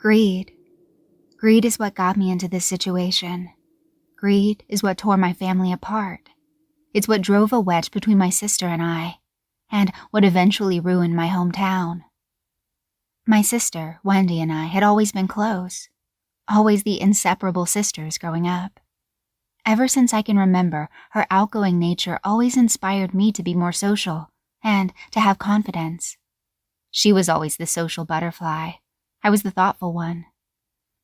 Greed. Greed is what got me into this situation. Greed is what tore my family apart. It's what drove a wedge between my sister and I, and what eventually ruined my hometown. My sister, Wendy, and I had always been close, always the inseparable sisters growing up. Ever since I can remember, her outgoing nature always inspired me to be more social and to have confidence. She was always the social butterfly. I was the thoughtful one.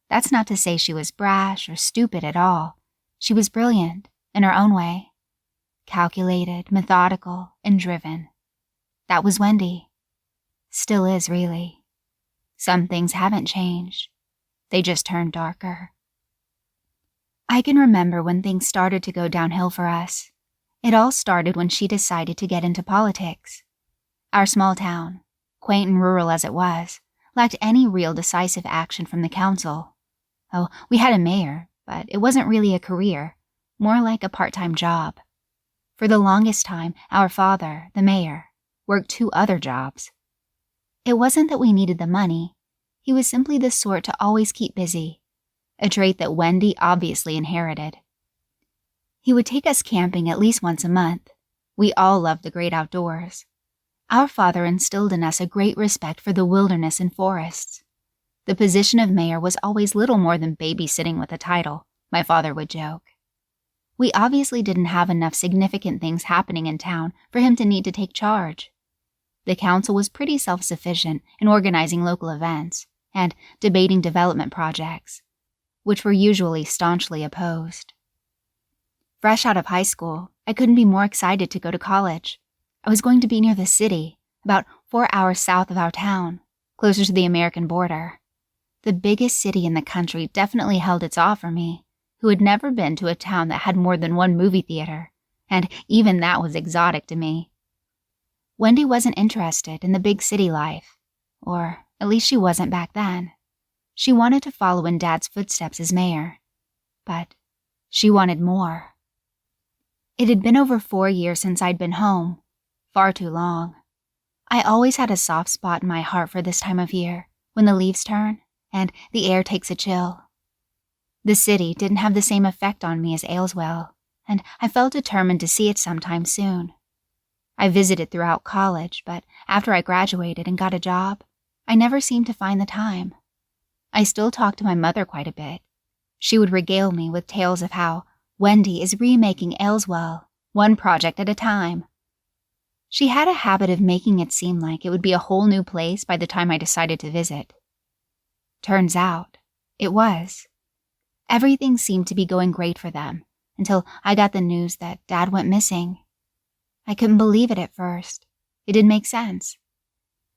That's not to say she was brash or stupid at all. She was brilliant, in her own way. Calculated, methodical, and driven. That was Wendy. Still is, really. Some things haven't changed. They just turned darker. I can remember when things started to go downhill for us. It all started when she decided to get into politics. Our small town, quaint and rural as it was, lacked any real decisive action from the council. Oh, we had a mayor, but it wasn't really a career, more like a part-time job. For the longest time, our father, the mayor, worked 2 other jobs. It wasn't that we needed the money. He was simply the sort to always keep busy, a trait that Wendy obviously inherited. He would take us camping at least once a month. We all loved the great outdoors. Our father instilled in us a great respect for the wilderness and forests. The position of mayor was always little more than babysitting with a title, my father would joke. We obviously didn't have enough significant things happening in town for him to need to take charge. The council was pretty self-sufficient in organizing local events and debating development projects, which were usually staunchly opposed. Fresh out of high school, I couldn't be more excited to go to college. I was going to be near the city, about 4 hours south of our town, closer to the American border. The biggest city in the country definitely held its awe for me, who had never been to a town that had more than 1 movie theater, and even that was exotic to me. Wendy wasn't interested in the big city life, or at least she wasn't back then. She wanted to follow in Dad's footsteps as mayor, but she wanted more. It had been over 4 years since I'd been home, far too long. I always had a soft spot in my heart for this time of year, when the leaves turn and the air takes a chill. The city didn't have the same effect on me as Ayleswell, and I felt determined to see it sometime soon. I visited throughout college, but after I graduated and got a job, I never seemed to find the time. I still talked to my mother quite a bit. She would regale me with tales of how Wendy is remaking Ayleswell, one project at a time. She had a habit of making it seem like it would be a whole new place by the time I decided to visit. Turns out, it was. Everything seemed to be going great for them, until I got the news that Dad went missing. I couldn't believe it at first. It didn't make sense.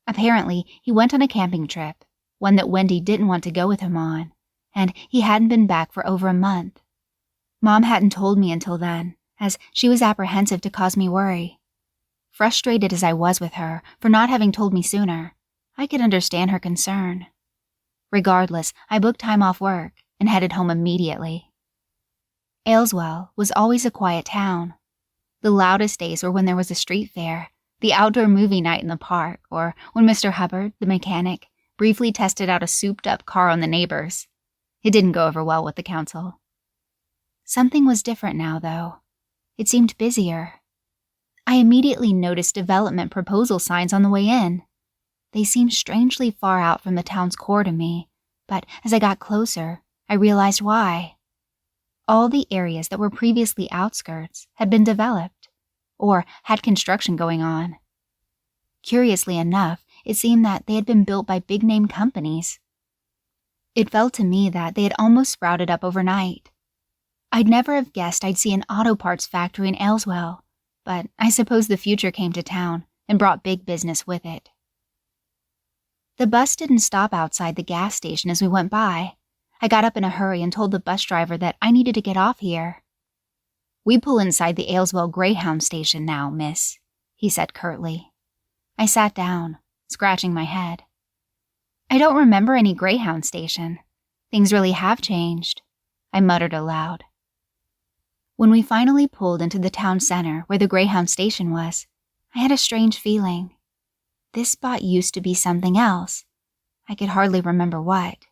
Apparently, he went on a camping trip, one that Wendy didn't want to go with him on, and he hadn't been back for over a month. Mom hadn't told me until then, as she was apprehensive to cause me worry. Frustrated as I was with her for not having told me sooner, I could understand her concern. Regardless, I booked time off work and headed home immediately. Ayleswell was always a quiet town. The loudest days were when there was a street fair, the outdoor movie night in the park, or when Mr. Hubbard, the mechanic, briefly tested out a souped-up car on the neighbors. It didn't go over well with the council. Something was different now, though. It seemed busier. I immediately noticed development proposal signs on the way in. They seemed strangely far out from the town's core to me, but as I got closer, I realized why. All the areas that were previously outskirts had been developed, or had construction going on. Curiously enough, it seemed that they had been built by big-name companies. It felt to me that they had almost sprouted up overnight. I'd never have guessed I'd see an auto parts factory in Ayleswell, but I suppose the future came to town and brought big business with it. The bus didn't stop outside the gas station as we went by. I got up in a hurry and told the bus driver that I needed to get off here. "We pull inside the Ayleswell Greyhound station now, miss," he said curtly. I sat down, scratching my head. "I don't remember any Greyhound station. Things really have changed," I muttered aloud. When we finally pulled into the town center where the Greyhound station was, I had a strange feeling. This spot used to be something else. I could hardly remember what.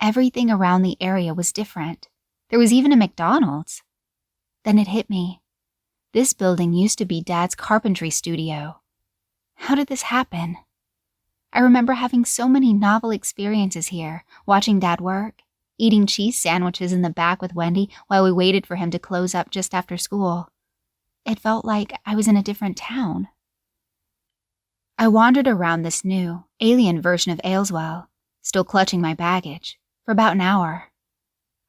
Everything around the area was different. There was even a McDonald's. Then it hit me. This building used to be Dad's carpentry studio. How did this happen? I remember having so many novel experiences here, watching Dad work, eating cheese sandwiches in the back with Wendy while we waited for him to close up just after school. It felt like I was in a different town. I wandered around this new, alien version of Ayleswell, still clutching my baggage, for about an hour.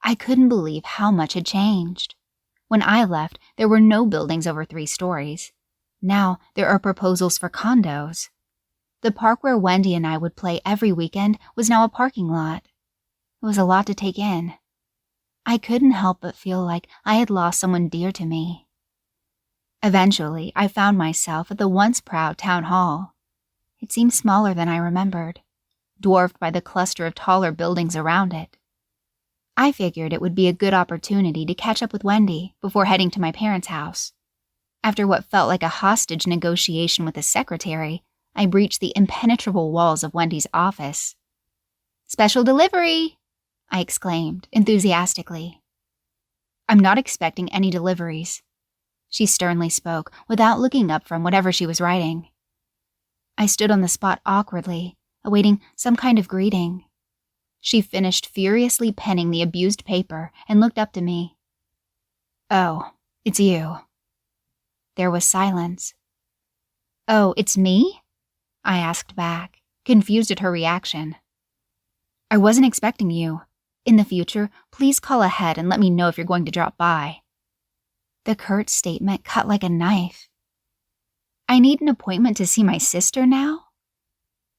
I couldn't believe how much had changed. When I left, there were no buildings over 3 stories. Now there are proposals for condos. The park where Wendy and I would play every weekend was now a parking lot. It was a lot to take in. I couldn't help but feel like I had lost someone dear to me. Eventually, I found myself at the once proud town hall. It seemed smaller than I remembered, dwarfed by the cluster of taller buildings around it. I figured it would be a good opportunity to catch up with Wendy before heading to my parents' house. After what felt like a hostage negotiation with the secretary, I breached the impenetrable walls of Wendy's office. "Special delivery!" I exclaimed enthusiastically. "I'm not expecting any deliveries," she sternly spoke without looking up from whatever she was writing. I stood on the spot awkwardly, awaiting some kind of greeting. She finished furiously penning the abused paper and looked up to me. "Oh, it's you." There was silence. "Oh, it's me?" I asked back, confused at her reaction. "I wasn't expecting you. In the future, please call ahead and let me know if you're going to drop by." The curt statement cut like a knife. "I need an appointment to see my sister now?"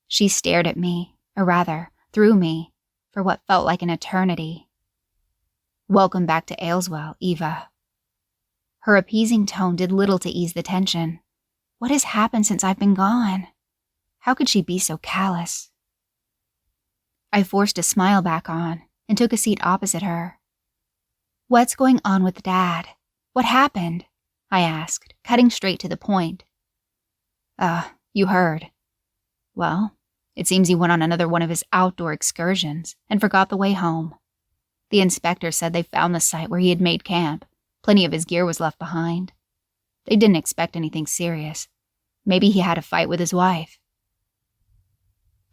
She stared at me, or rather, through me, for what felt like an eternity. "Welcome back to Ayleswell, Eva." Her appeasing tone did little to ease the tension. What has happened since I've been gone? How could she be so callous? I forced a smile back on and took a seat opposite her. "What's going on with Dad? What happened?" I asked, cutting straight to the point. You heard. Well, it seems he went on another one of his outdoor excursions and forgot the way home. The inspector said they found the site where he had made camp. Plenty of his gear was left behind. They didn't expect anything serious. Maybe he had a fight with his wife.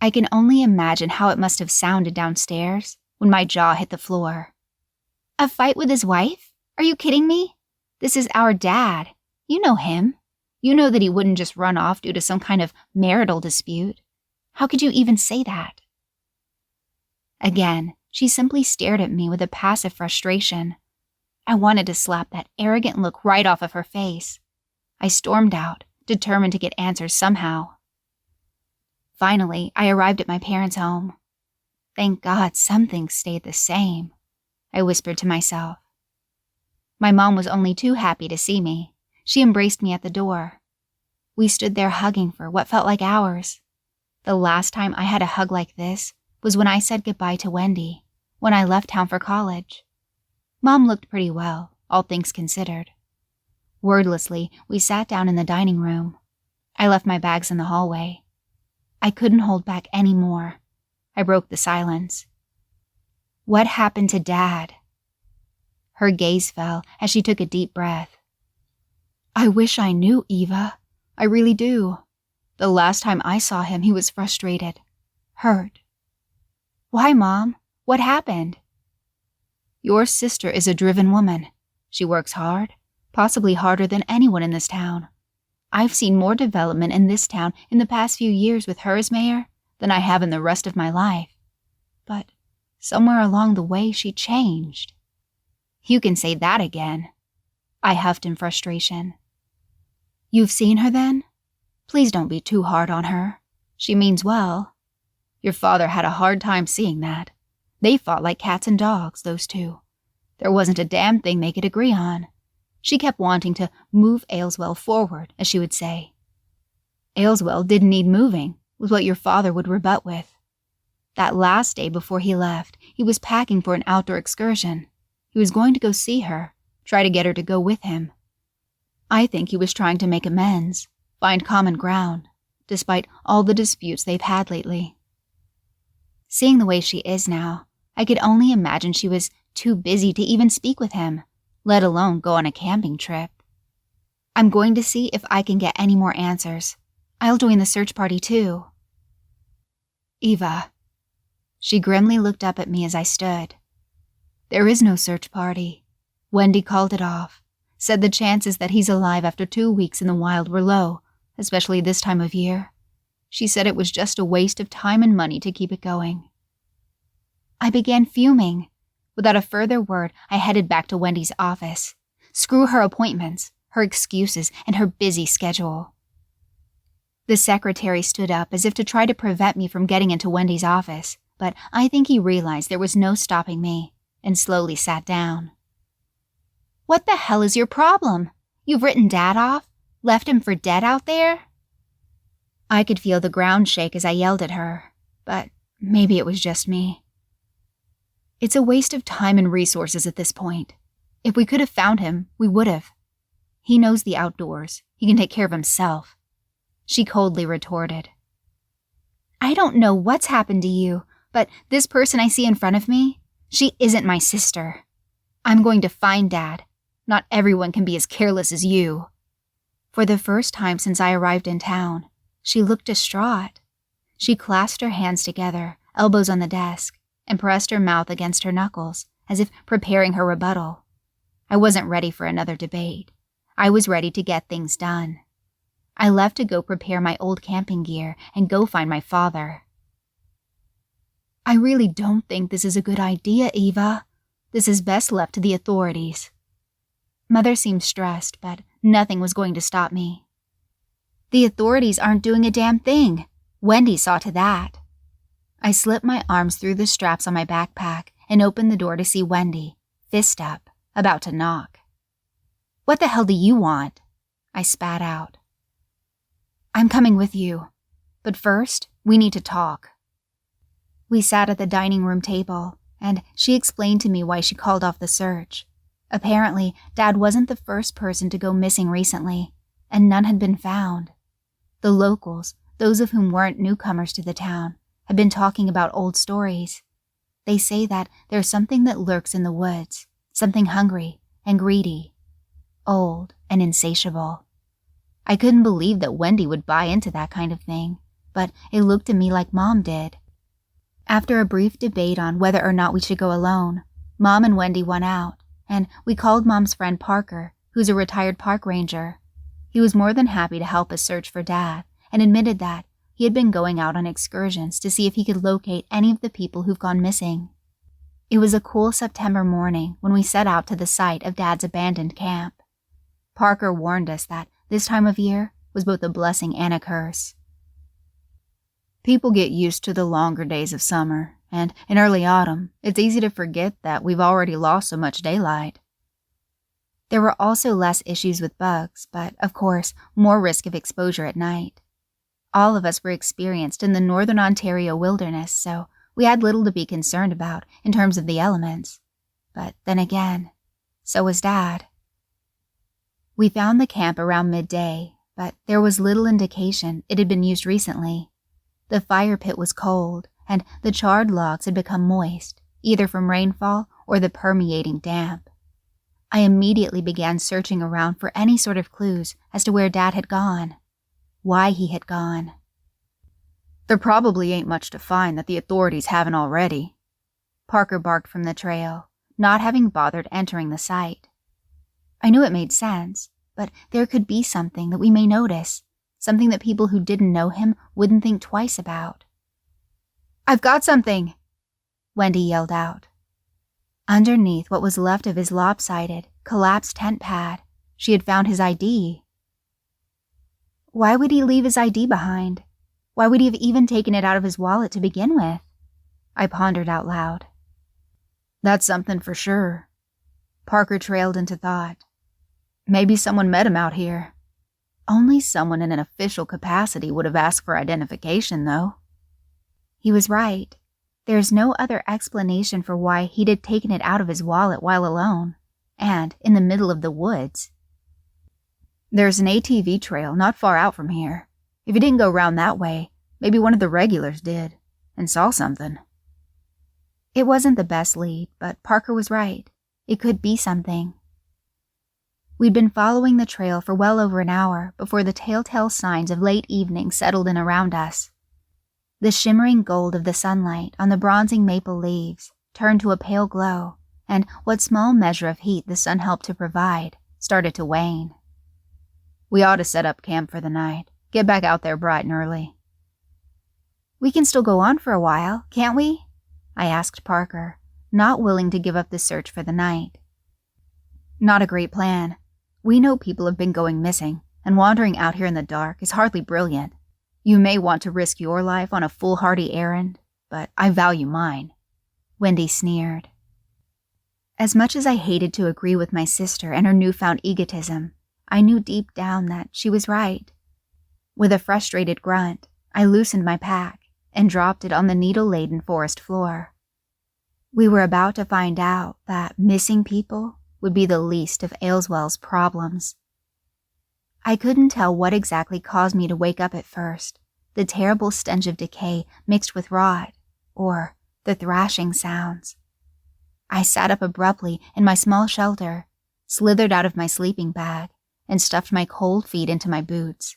I can only imagine how it must have sounded downstairs when my jaw hit the floor. "A fight with his wife? Are you kidding me? This is our Dad. You know him. You know that he wouldn't just run off due to some kind of marital dispute. How could you even say that?" Again, she simply stared at me with a passive frustration. I wanted to slap that arrogant look right off of her face. I stormed out, determined to get answers somehow. Finally, I arrived at my parents' home. Thank God some things stayed the same, I whispered to myself. My mom was only too happy to see me. She embraced me at the door. We stood there hugging for what felt like hours. The last time I had a hug like this was when I said goodbye to Wendy, when I left town for college. Mom looked pretty well, all things considered. Wordlessly, we sat down in the dining room. I left my bags in the hallway. I couldn't hold back any more. I broke the silence. "What happened to Dad?" Her gaze fell as she took a deep breath. "I wish I knew, Eva. I really do. The last time I saw him, he was frustrated. Hurt." "Why, Mom? What happened?" "Your sister is a driven woman. She works hard, possibly harder than anyone in this town. I've seen more development in this town in the past few years with her as mayor than I have in the rest of my life. But somewhere along the way, she changed." "You can say that again," I huffed in frustration. "You've seen her then? Please don't be too hard on her. She means well. Your father had a hard time seeing that. They fought like cats and dogs, those two. There wasn't a damn thing they could agree on. She kept wanting to move Ayleswell forward, as she would say. Ayleswell didn't need moving, was what your father would rebut with. That last day before he left, he was packing for an outdoor excursion. He was going to go see her, try to get her to go with him. I think he was trying to make amends, find common ground, despite all the disputes they've had lately. Seeing the way she is now, I could only imagine she was too busy to even speak with him, let alone go on a camping trip. I'm going to see if I can get any more answers. I'll join the search party too. Eva. She grimly looked up at me as I stood. There is no search party. Wendy called it off, said the chances that he's alive after 2 weeks in the wild were low, especially this time of year. She said it was just a waste of time and money to keep it going. I began fuming. Without a further word, I headed back to Wendy's office. Screw her appointments, her excuses, and her busy schedule. The secretary stood up as if to try to prevent me from getting into Wendy's office, but I think he realized there was no stopping me, and slowly sat down. What the hell is your problem? You've written Dad off? Left him for dead out there? I could feel the ground shake as I yelled at her, but maybe it was just me. It's a waste of time and resources at this point. If we could have found him, we would have. He knows the outdoors. He can take care of himself. She coldly retorted. I don't know what's happened to you, but this person I see in front of me, she isn't my sister. I'm going to find Dad. Not everyone can be as careless as you. For the first time since I arrived in town, she looked distraught. She clasped her hands together, elbows on the desk, and pressed her mouth against her knuckles, as if preparing her rebuttal. I wasn't ready for another debate. I was ready to get things done. I left to go prepare my old camping gear and go find my father. I really don't think this is a good idea, Eva. This is best left to the authorities. Mother seemed stressed, but nothing was going to stop me. The authorities aren't doing a damn thing. Wendy saw to that. I slipped my arms through the straps on my backpack and opened the door to see Wendy, fist up, about to knock. What the hell do you want? I spat out. I'm coming with you, but first, we need to talk. We sat at the dining room table, and she explained to me why she called off the search. Apparently, Dad wasn't the first person to go missing recently, and none had been found. The locals, those of whom weren't newcomers to the town, had been talking about old stories. They say that there's something that lurks in the woods, something hungry and greedy, old and insatiable. I couldn't believe that Wendy would buy into that kind of thing, but it looked to me like Mom did. After a brief debate on whether or not we should go alone, Mom and Wendy won out, and we called Mom's friend Parker, who's a retired park ranger. He was more than happy to help us search for Dad, and admitted that he had been going out on excursions to see if he could locate any of the people who've gone missing. It was a cool September morning when we set out to the site of Dad's abandoned camp. Parker warned us that this time of year was both a blessing and a curse. People get used to the longer days of summer, and in early autumn, it's easy to forget that we've already lost so much daylight. There were also less issues with bugs, but, of course, more risk of exposure at night. All of us were experienced in the northern Ontario wilderness, so we had little to be concerned about in terms of the elements. But then again, so was Dad. We found the camp around midday, but there was little indication it had been used recently. The fire pit was cold, and the charred logs had become moist, either from rainfall or the permeating damp. I immediately began searching around for any sort of clues as to where Dad had gone, why he had gone. There probably ain't much to find that the authorities haven't already, Parker barked from the trail, not having bothered entering the site. I knew it made sense, but there could be something that we may notice, something that people who didn't know him wouldn't think twice about. I've got something, Wendy yelled out. Underneath what was left of his lopsided, collapsed tent pad, she had found his ID. Why would he leave his ID behind? Why would he have even taken it out of his wallet to begin with? I pondered out loud. That's something for sure. Parker trailed into thought. Maybe someone met him out here. Only someone in an official capacity would have asked for identification, though. He was right. There's no other explanation for why he'd have taken it out of his wallet while alone, and in the middle of the woods. There's an ATV trail not far out from here. If he didn't go round that way, maybe one of the regulars did, and saw something. It wasn't the best lead, but Parker was right. It could be something. We'd been following the trail for well over an hour before the telltale signs of late evening settled in around us. The shimmering gold of the sunlight on the bronzing maple leaves turned to a pale glow, and what small measure of heat the sun helped to provide started to wane. We ought to set up camp for the night. Get back out there bright and early. We can still go on for a while, can't we? I asked Parker, not willing to give up the search for the night. Not a great plan. We know people have been going missing, and wandering out here in the dark is hardly brilliant. You may want to risk your life on a foolhardy errand, but I value mine. Wendy sneered. As much as I hated to agree with my sister and her newfound egotism, I knew deep down that she was right. With a frustrated grunt, I loosened my pack and dropped it on the needle-laden forest floor. We were about to find out that missing people would be the least of Ayleswell's problems. I couldn't tell what exactly caused me to wake up at first, the terrible stench of decay mixed with rot, or the thrashing sounds. I sat up abruptly in my small shelter, slithered out of my sleeping bag, and stuffed my cold feet into my boots.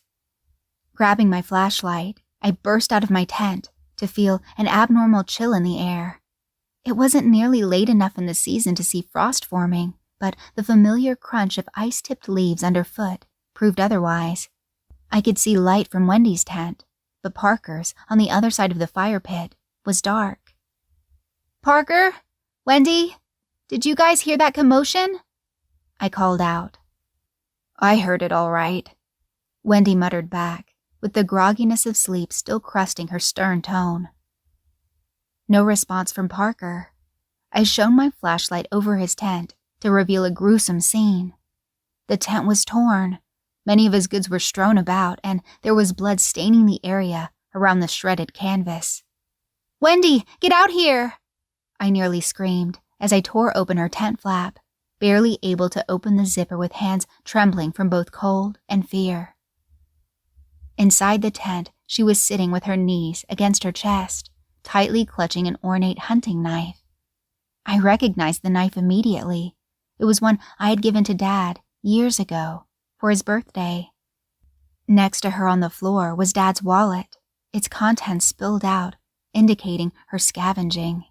Grabbing my flashlight, I burst out of my tent to feel an abnormal chill in the air. It wasn't nearly late enough in the season to see frost forming, but the familiar crunch of ice-tipped leaves underfoot proved otherwise. I could see light from Wendy's tent, but Parker's, on the other side of the fire pit, was dark. "Parker? Wendy? Did you guys hear that commotion?" I called out. "I heard it all right," Wendy muttered back, with the grogginess of sleep still crusting her stern tone. No response from Parker. I shone my flashlight over his tent to reveal a gruesome scene. The tent was torn. Many of his goods were strewn about, and there was blood staining the area around the shredded canvas. "Wendy, get out here!" I nearly screamed as I tore open her tent flap, barely able to open the zipper with hands trembling from both cold and fear. Inside the tent, she was sitting with her knees against her chest, tightly clutching an ornate hunting knife. I recognized the knife immediately. It was one I had given to Dad years ago for his birthday. Next to her on the floor was Dad's wallet, its contents spilled out, indicating her scavenging.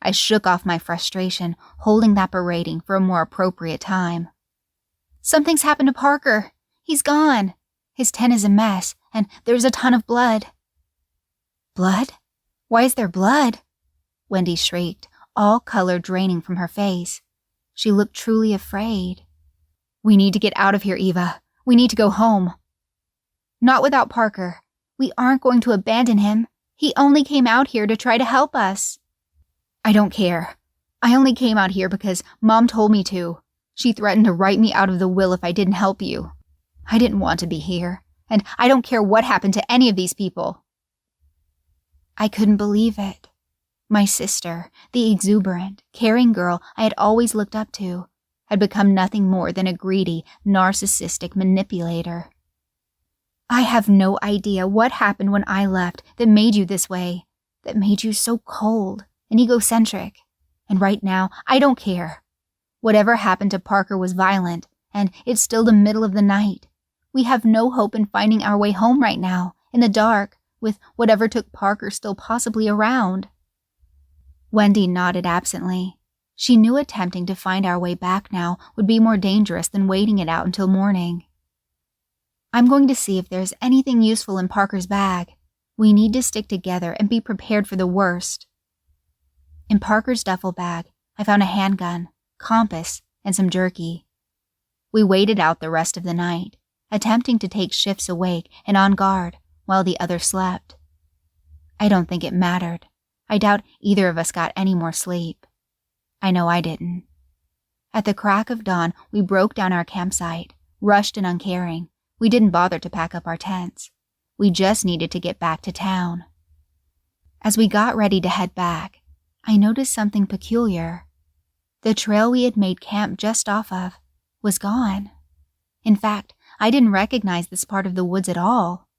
I shook off my frustration, holding that berating for a more appropriate time. "Something's happened to Parker. He's gone. His tent is a mess, and there's a ton of blood." "Blood? Why is there blood?" Wendy shrieked, all color draining from her face. She looked truly afraid. "We need to get out of here, Eva. We need to go home." "Not without Parker. We aren't going to abandon him. He only came out here to try to help us." "I don't care. I only came out here because Mom told me to. She threatened to write me out of the will if I didn't help you. I didn't want to be here, and I don't care what happened to any of these people." I couldn't believe it. My sister, the exuberant, caring girl I had always looked up to, had become nothing more than a greedy, narcissistic manipulator. "I have no idea what happened when I left that made you this way, that made you so cold and egocentric. And right now, I don't care. Whatever happened to Parker was violent, and it's still the middle of the night. We have no hope in finding our way home right now, in the dark, with whatever took Parker still possibly around." Wendy nodded absently. She knew attempting to find our way back now would be more dangerous than waiting it out until morning. "I'm going to see if there's anything useful in Parker's bag. We need to stick together and be prepared for the worst." In Parker's duffel bag, I found a handgun, compass, and some jerky. We waited out the rest of the night, attempting to take shifts awake and on guard while the others slept. I don't think it mattered. I doubt either of us got any more sleep. I know I didn't. At the crack of dawn, we broke down our campsite, rushed and uncaring. We didn't bother to pack up our tents. We just needed to get back to town. As we got ready to head back, I noticed something peculiar. The trail we had made camp just off of was gone. In fact, I didn't recognize this part of the woods at all.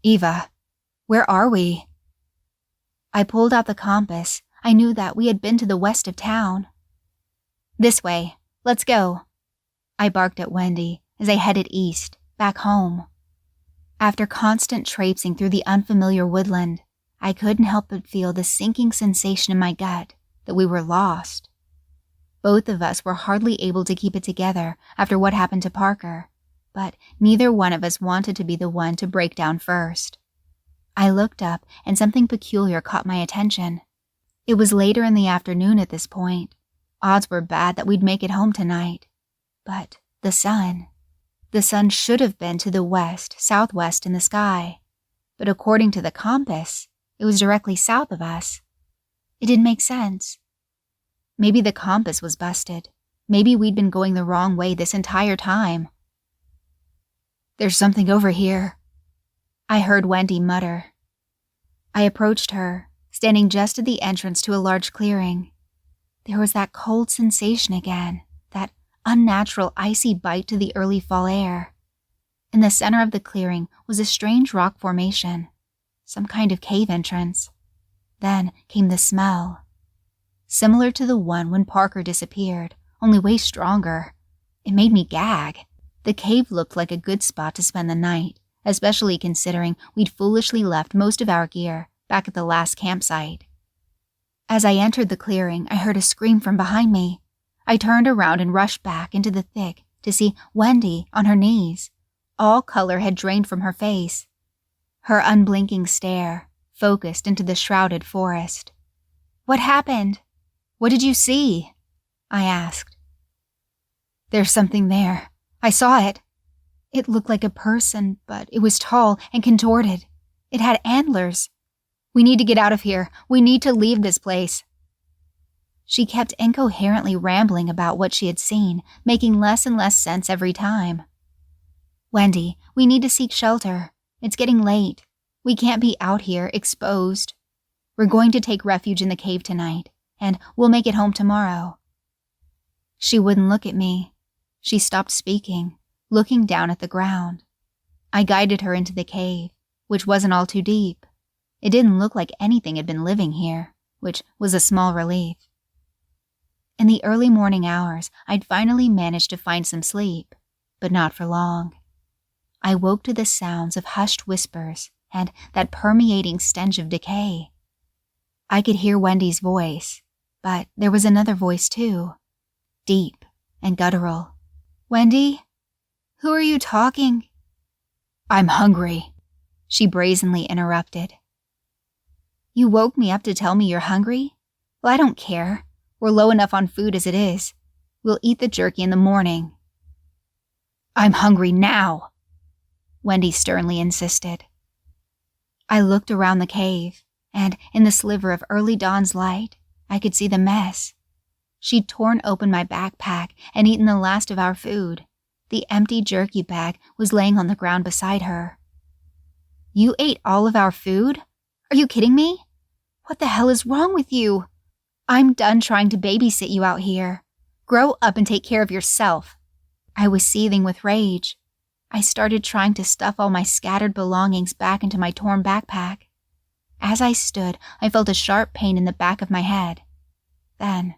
"Eva, where are we?" I pulled out the compass, I knew that we had been to the west of town. "This way. Let's go," I barked at Wendy as I headed east, back home. After constant traipsing through the unfamiliar woodland, I couldn't help but feel the sinking sensation in my gut that we were lost. Both of us were hardly able to keep it together after what happened to Parker, but neither one of us wanted to be the one to break down first. I looked up and something peculiar caught my attention. It was later in the afternoon at this point. Odds were bad that we'd make it home tonight. But the sun should have been to the west, southwest in the sky. But according to the compass, it was directly south of us. It didn't make sense. Maybe the compass was busted. Maybe we'd been going the wrong way this entire time. "There's something over here," I heard Wendy mutter. I approached her, standing just at the entrance to a large clearing. There was that cold sensation again, that unnatural icy bite to the early fall air. In the center of the clearing was a strange rock formation, some kind of cave entrance. Then came the smell. Similar to the one when Parker disappeared, only way stronger. It made me gag. The cave looked like a good spot to spend the night, especially considering we'd foolishly left most of our gear back at the last campsite. As I entered the clearing, I heard a scream from behind me. I turned around and rushed back into the thick to see Wendy on her knees. All color had drained from her face. Her unblinking stare focused into the shrouded forest. "What happened? What did you see?" I asked. "There's something there. I saw it. It looked like a person, but it was tall and contorted. It had antlers. We need to get out of here. We need to leave this place." She kept incoherently rambling about what she had seen, making less and less sense every time. "Wendy, we need to seek shelter. It's getting late. We can't be out here, exposed. We're going to take refuge in the cave tonight, and we'll make it home tomorrow." She wouldn't look at me. She stopped speaking, looking down at the ground. I guided her into the cave, which wasn't all too deep. It didn't look like anything had been living here, which was a small relief. In the early morning hours, I'd finally managed to find some sleep, but not for long. I woke to the sounds of hushed whispers and that permeating stench of decay. I could hear Wendy's voice, but there was another voice too, deep and guttural. "Wendy? Who are you talking?" "I'm hungry," she brazenly interrupted. "You woke me up to tell me you're hungry? Well, I don't care. We're low enough on food as it is. We'll eat the jerky in the morning." "I'm hungry now," Wendy sternly insisted. I looked around the cave, and in the sliver of early dawn's light, I could see the mess. She'd torn open my backpack and eaten the last of our food. The empty jerky bag was laying on the ground beside her. "You ate all of our food? Are you kidding me? What the hell is wrong with you? I'm done trying to babysit you out here. Grow up and take care of yourself." I was seething with rage. I started trying to stuff all my scattered belongings back into my torn backpack. As I stood, I felt a sharp pain in the back of my head. Then,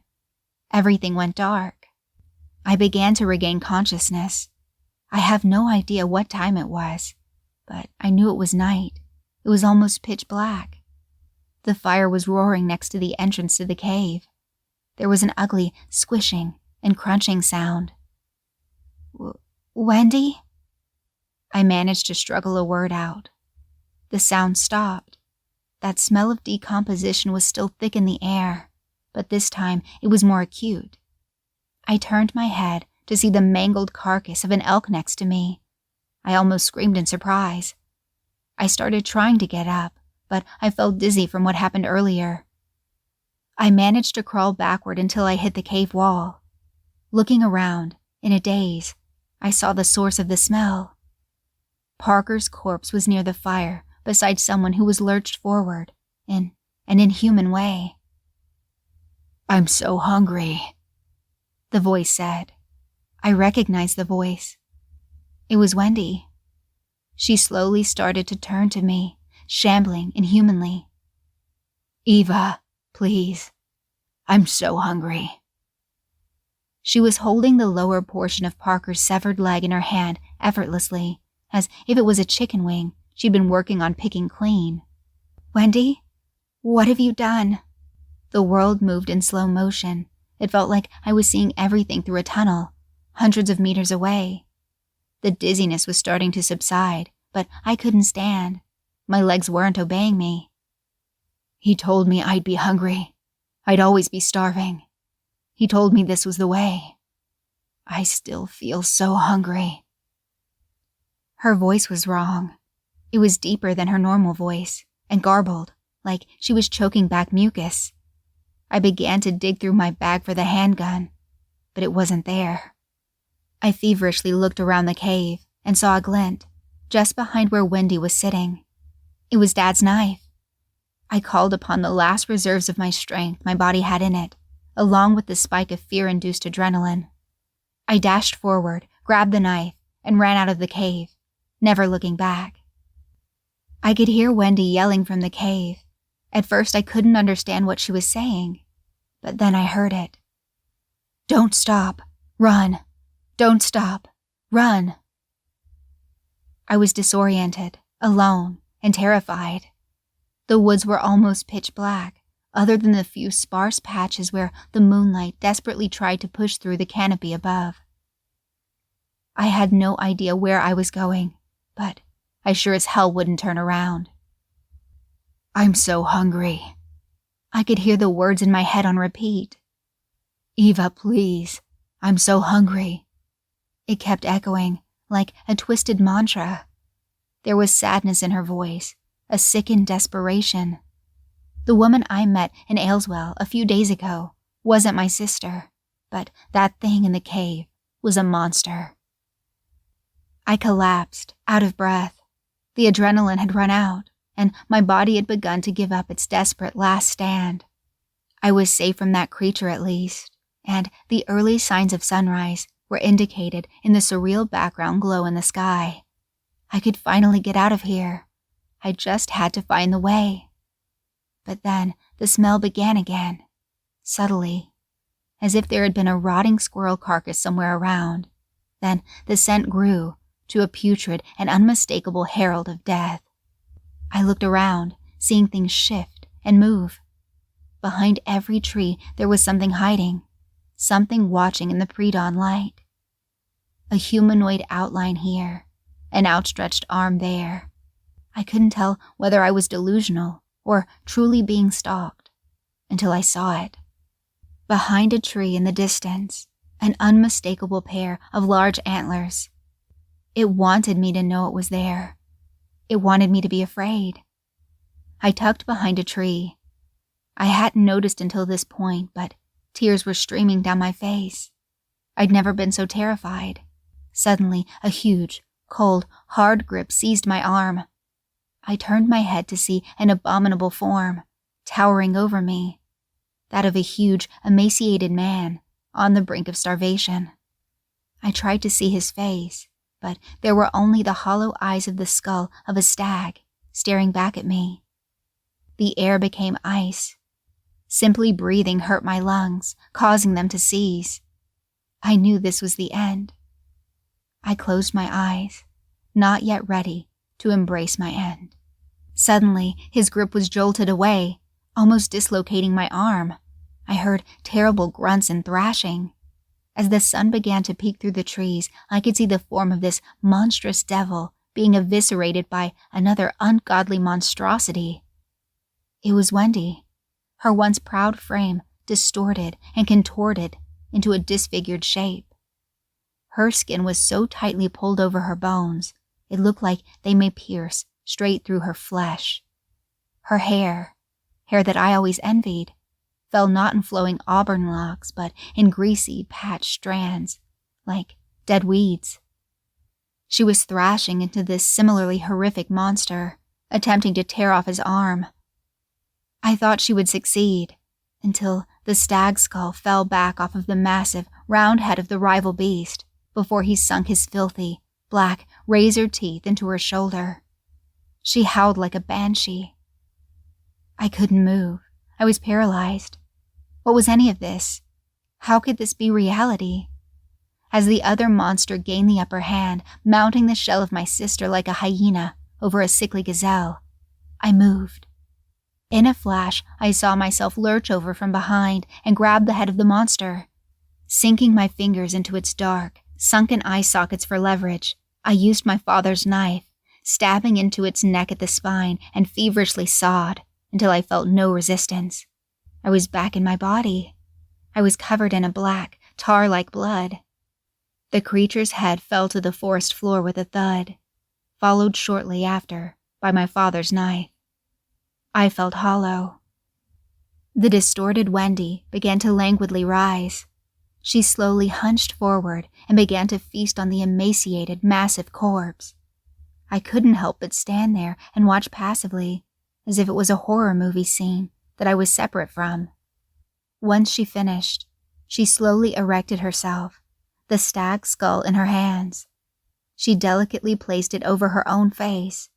everything went dark. I began to regain consciousness. I have no idea what time it was, but I knew it was night. It was almost pitch black. The fire was roaring next to the entrance to the cave. There was an ugly squishing and crunching sound. "Wendy?" I managed to struggle a word out. The sound stopped. That smell of decomposition was still thick in the air, but this time it was more acute. I turned my head to see the mangled carcass of an elk next to me. I almost screamed in surprise. I started trying to get up, but I felt dizzy from what happened earlier. I managed to crawl backward until I hit the cave wall. Looking around, in a daze, I saw the source of the smell. Parker's corpse was near the fire beside someone who was lurched forward in an inhuman way. "I'm so hungry," the voice said. I recognized the voice. It was Wendy. She slowly started to turn to me, shambling inhumanly. "Eva, please, I'm so hungry." She was holding the lower portion of Parker's severed leg in her hand effortlessly, as if it was a chicken wing she'd been working on picking clean. "Wendy, what have you done?" The world moved in slow motion. It felt like I was seeing everything through a tunnel, hundreds of meters away. The dizziness was starting to subside, but I couldn't stand. My legs weren't obeying me. "He told me I'd be hungry. I'd always be starving. He told me this was the way. I still feel so hungry." Her voice was wrong. It was deeper than her normal voice, and garbled, like she was choking back mucus. I began to dig through my bag for the handgun, but it wasn't there. I feverishly looked around the cave and saw a glint, just behind where Wendy was sitting. It was Dad's knife. I called upon the last reserves of my strength my body had in it, along with the spike of fear-induced adrenaline. I dashed forward, grabbed the knife, and ran out of the cave, never looking back. I could hear Wendy yelling from the cave. At first I couldn't understand what she was saying, but then I heard it. "Don't stop. Run. Don't stop. Run." I was disoriented, alone, and terrified. The woods were almost pitch black, other than the few sparse patches where the moonlight desperately tried to push through the canopy above. I had no idea where I was going, but I sure as hell wouldn't turn around. "I'm so hungry." I could hear the words in my head on repeat. "Eva, please. I'm so hungry." It kept echoing, like a twisted mantra. There was sadness in her voice, a sickened desperation. The woman I met in Ayleswell a few days ago wasn't my sister, but that thing in the cave was a monster. I collapsed, out of breath. The adrenaline had run out, and my body had begun to give up its desperate last stand. I was safe from that creature at least, and the early signs of sunrise were indicated in the surreal background glow in the sky. I could finally get out of here. I just had to find the way. But then the smell began again, subtly, as if there had been a rotting squirrel carcass somewhere around. Then the scent grew to a putrid and unmistakable herald of death. I looked around, seeing things shift and move. Behind every tree there was something hiding, something watching in the pre-dawn light. A humanoid outline here, an outstretched arm there. I couldn't tell whether I was delusional or truly being stalked, until I saw it. Behind a tree in the distance, an unmistakable pair of large antlers. It wanted me to know it was there. It wanted me to be afraid. I tucked behind a tree. I hadn't noticed until this point, but tears were streaming down my face. I'd never been so terrified. Suddenly, a huge, cold, hard grip seized my arm. I turned my head to see an abominable form, towering over me. That of a huge, emaciated man, on the brink of starvation. I tried to see his face, but there were only the hollow eyes of the skull of a stag, staring back at me. The air became ice. Simply breathing hurt my lungs, causing them to seize. I knew this was the end. I closed my eyes, not yet ready to embrace my end. Suddenly, his grip was jolted away, almost dislocating my arm. I heard terrible grunts and thrashing. As the sun began to peek through the trees, I could see the form of this monstrous devil being eviscerated by another ungodly monstrosity. It was Wendy, her once proud frame distorted and contorted into a disfigured shape. Her skin was so tightly pulled over her bones, it looked like they may pierce straight through her flesh. Her hair that I always envied, fell not in flowing auburn locks, but in greasy, patched strands, like dead weeds. She was thrashing into this similarly horrific monster, attempting to tear off his arm. I thought she would succeed, until the stag skull fell back off of the massive, round head of the rival beast, before he sunk his filthy, black, razor teeth into her shoulder. She howled like a banshee. I couldn't move. I was paralyzed. What was any of this? How could this be reality? As the other monster gained the upper hand, mounting the shell of my sister like a hyena over a sickly gazelle, I moved. In a flash, I saw myself lurch over from behind and grab the head of the monster. Sinking my fingers into its dark, sunken eye sockets for leverage, I used my father's knife, stabbing into its neck at the spine, and feverishly sawed until I felt no resistance. I was back in my body. I was covered in a black, tar-like blood. The creature's head fell to the forest floor with a thud, followed shortly after by my father's knife. I felt hollow. The distorted Wendy began to languidly rise. She slowly hunched forward and began to feast on the emaciated, massive corpse. I couldn't help but stand there and watch passively, as if it was a horror movie scene that I was separate from. Once she finished, she slowly erected herself, the stag skull in her hands. She delicately placed it over her own face,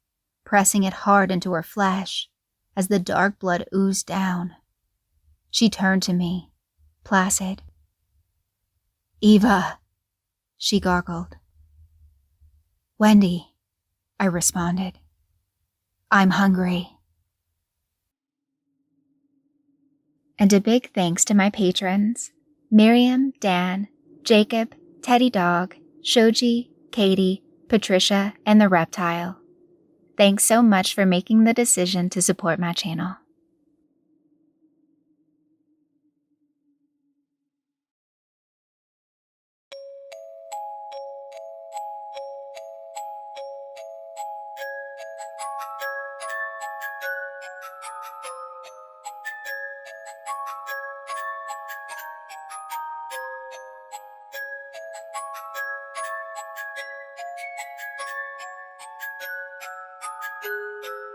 pressing it hard into her flesh as the dark blood oozed down. She turned to me, placid. "Eva," she gargled. "Wendy," I responded. "I'm hungry." And a big thanks to my patrons, Miriam, Dan, Jacob, Teddy Dog, Shoji, Katie, Patricia, and the Reptile. Thanks so much for making the decision to support my channel.